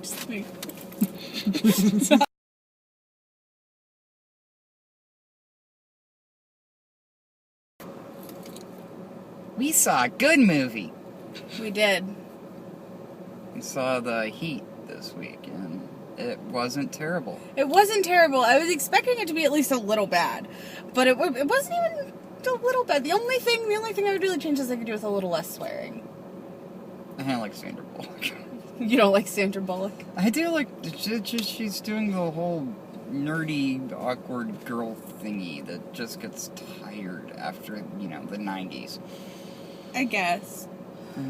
Just me. We saw a good movie. We did. We saw The Heat this week, and it wasn't terrible. It wasn't terrible. I was expecting it to be at least a little bad, but it wasn't even a little bad. The only thing I would really change is I could do with a little less swearing. I like Sandra Bullock. You don't like Sandra Bullock? I do like, she's doing the whole nerdy, awkward girl thingy that just gets tired after, the 90s. I guess. I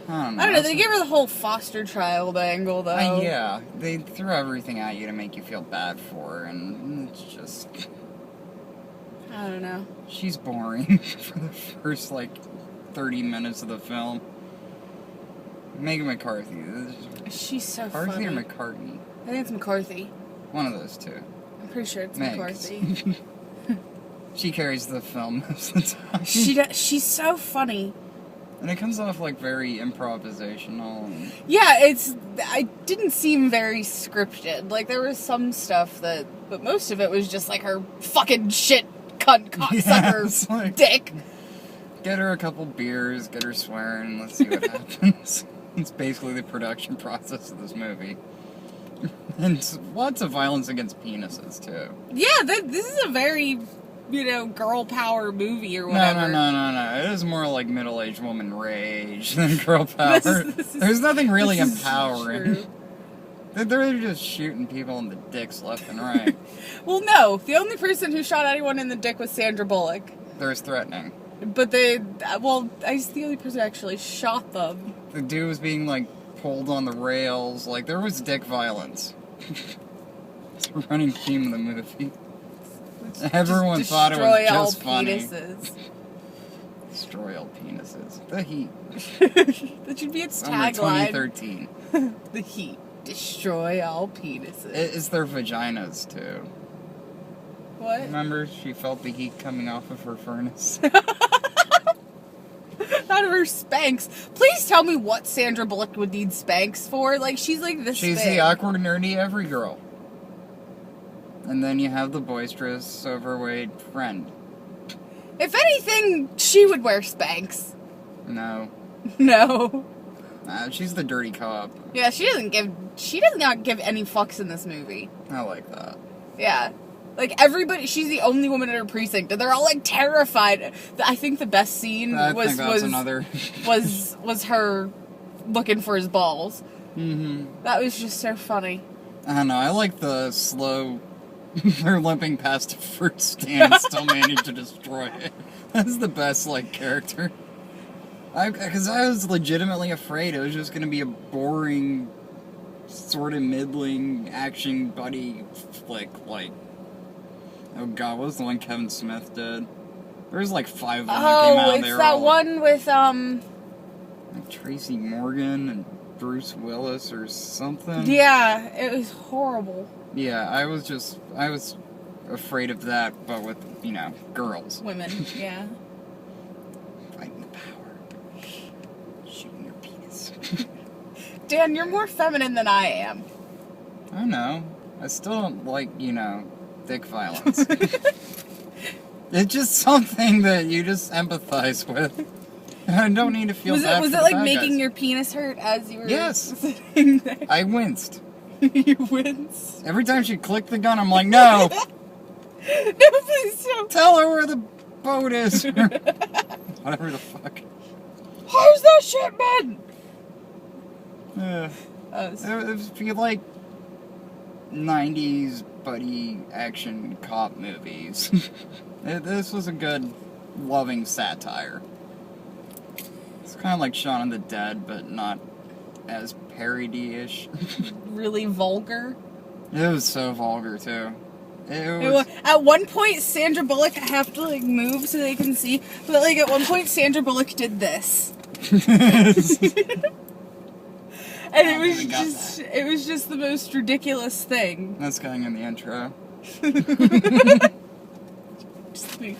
don't know. They gave her the whole foster child angle, though. Yeah. They threw everything at you to make you feel bad for her, and it's just... I don't know. She's boring for the first, 30 minutes of the film. Megan McCarthy. She's so McCarthy funny. or McCartney? I think it's McCarthy. One of those two. I'm pretty sure it's Megs. McCarthy. She carries the film most of the time. She's so funny. And it comes off very improvisational. And... Yeah, I didn't seem very scripted. There was some stuff but most of it was just her fucking shit cunt cocksucker dick. Get her a couple beers, get her swearing, let's see what happens. It's basically the production process of this movie. And lots of violence against penises, too. Yeah, this is a very, girl power movie or whatever. No. It is more like middle-aged woman rage than girl power. There's nothing really empowering. They're just shooting people in the dicks left and right. Well, no. The only person who shot anyone in the dick was Sandra Bullock. There's threatening. But I guess the only person who actually shot them. The dude was being, pulled on the rails. There was dick violence. It's a running theme of the movie. Everyone thought it was just funny. Destroy all penises. The Heat. That should be its Summer tagline. 2013. The Heat. Destroy all penises. It's their vaginas, too. What? Remember, she felt the heat coming off of her furnace? Out of her Spanx. Please tell me what Sandra Bullock would need Spanx for. She's this She's big. the awkward, nerdy every girl. And then you have the boisterous, overweight friend. If anything, she would wear Spanx. No. No. She's the dirty cop. Yeah, she does not give any fucks in this movie. I like that. Yeah. Everybody, she's the only woman in her precinct, and they're all, terrified. I think the best scene was her looking for his balls. Mm-hmm. That was just so funny. I don't know, I like the slow... They're limping past a fruit stand, still managing to destroy it. That's the best, character. Because I was legitimately afraid it was just going to be a boring, sort of middling action buddy flick, oh god, what was the one Kevin Smith did? There was 5 of them that came out. Oh, it's that one with, Tracy Morgan and Bruce Willis or something? Yeah, it was horrible. Yeah, I was afraid of that, but with, girls. Women, yeah. Fighting the power. Shooting your penis. Dan, you're more feminine than I am. I know. I still don't like, dick violence. It's just something that you just empathize with. I don't need to feel bad Was for it the bad making guys. your penis hurt as you were sitting there? I winced. You winced? Every time she clicked the gun, I'm like, no! No, please don't. Tell her where the boat is! Whatever the fuck. How's that shit, man? If you like 90s buddy action cop movies, this was a good, loving satire. It's kind of like Shaun of the Dead, but not as parody-ish. Really vulgar. It was so vulgar, too. It was... At one point, Sandra Bullock, I have to, move so they can see, but, at one point, Sandra Bullock did this. And it was just the most ridiculous thing. That's going in the intro. Just me.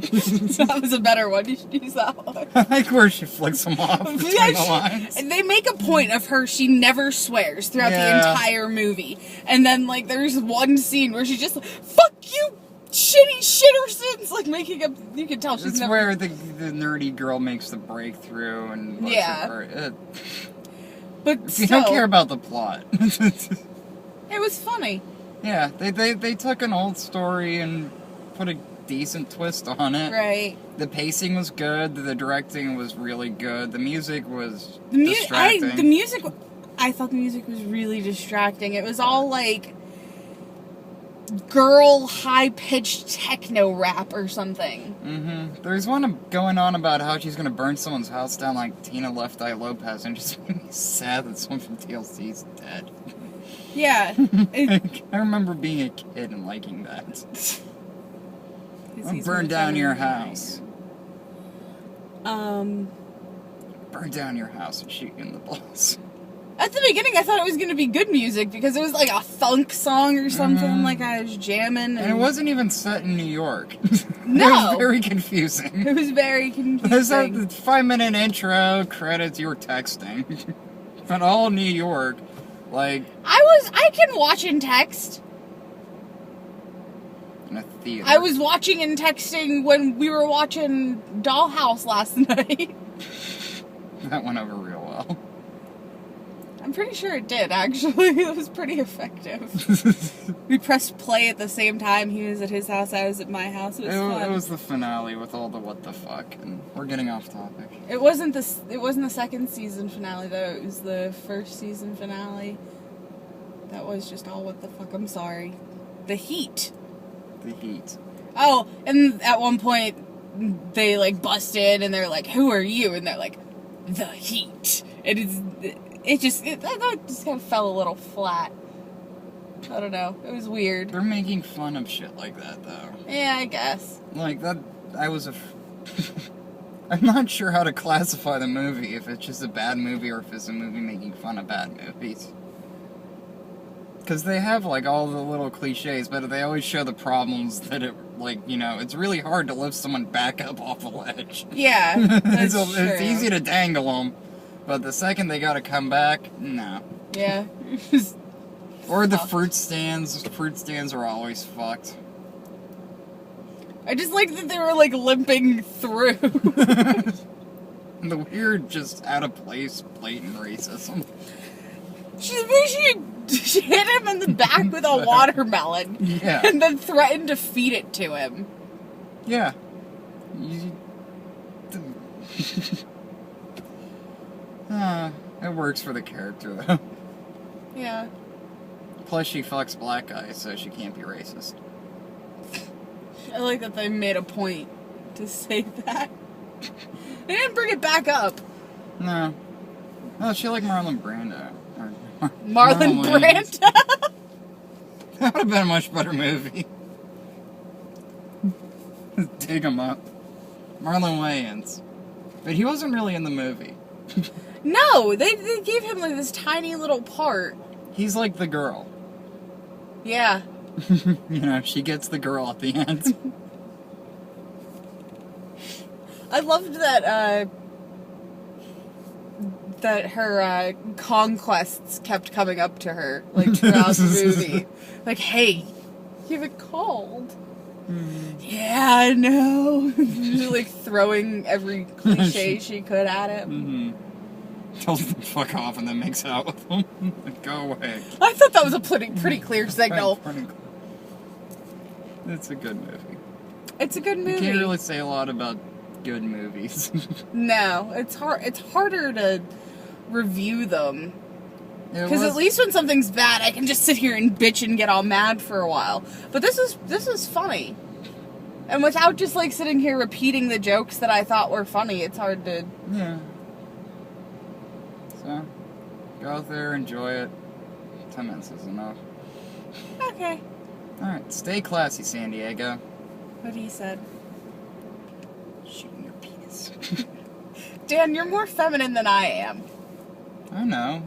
That was a better one. You should use that one. I like where she flicks them off between the lines. They make a point of her, she never swears throughout the entire movie. And then, like, there's one scene where she's just like, fuck you, shitty shittersons! Like, making up, you can tell she's It's never... where the nerdy girl makes the breakthrough and... But you still, don't care about the plot. it was funny. Yeah, they took an old story and put a decent twist on it. Right. The pacing was good. The directing was really good. The music was distracting. I thought the music was really distracting. It was all like girl high-pitched techno rap or something. Mm-hmm. There's one going on about how she's gonna burn someone's house down like Tina Left Eye Lopez, and just made me sad that someone from TLC's dead. Yeah. I remember being a kid and liking that. I'll burn down your house. Burn down your house and shoot you in the balls. At the beginning, I thought it was going to be good music because it was like a funk song or something, like I was jamming. And it wasn't even set in New York. No! It was very confusing. It was very confusing. There's a 5-minute intro, credits, you were texting. But all New York, like... I can watch and text. In a theater. I was watching and texting when we were watching Dollhouse last night. That went over real well. I'm pretty sure it did, actually. It was pretty effective. We pressed play at the same time. He was at his house, I was at my house. It was fun. It was the finale with all the what the fuck, and we're getting off topic. It wasn't the second season finale, though. It was the first season finale. That was just all what the fuck. I'm sorry. The Heat. The Heat. Oh, and at one point, they, like, bust in, and they're like, who are you? And they're like, the Heat. That just kind of fell a little flat. I don't know. It was weird. They're making fun of shit like that, though. Yeah, I guess. Like, that... I'm not sure how to classify the movie, if it's just a bad movie or if it's a movie making fun of bad movies. Because they have, like, all the little cliches, but they always show the problems that it, like, you know, it's really hard to lift someone back up off a ledge. Yeah, that's true. It's easy to dangle them, but the second they gotta come back, no. Yeah. Or the fruit stands. Fruit stands are always fucked. I just like that they were, like, limping through. And the weird, just out of place, blatant racism. She hit him in the back with a watermelon. Yeah. And then threatened to feed it to him. Yeah. It works for the character, though. Yeah. Plus, she fucks black guys, so she can't be racist. I like that they made a point to say that. They didn't bring it back up. No. Oh, she like Marlon Brando. Marlon Brando? That would have been a much better movie. Dig him up. Marlon Wayans. But he wasn't really in the movie. No, they gave him like this tiny little part. He's like the girl. Yeah. You know, she gets the girl at the end. I loved that, that her, conquests kept coming up to her, like, throughout the movie. Like, hey, you have it called. Yeah, I know. Just, like, throwing every cliche she could at him. Tells him to fuck off and then makes out with him. Go away. I thought that was a pretty clear signal. It's a good movie. It's a good movie. You can't really say a lot about good movies. No, it's hard. It's harder to review them. Because at least when something's bad, I can just sit here and bitch and get all mad for a while. But this was funny. And without just, like, sitting here repeating the jokes that I thought were funny, it's hard to... Yeah. So, go out there, enjoy it. 10 minutes is enough. Okay. Alright, stay classy, San Diego. What he said. Shooting your penis. Dan, you're more feminine than I am. I know.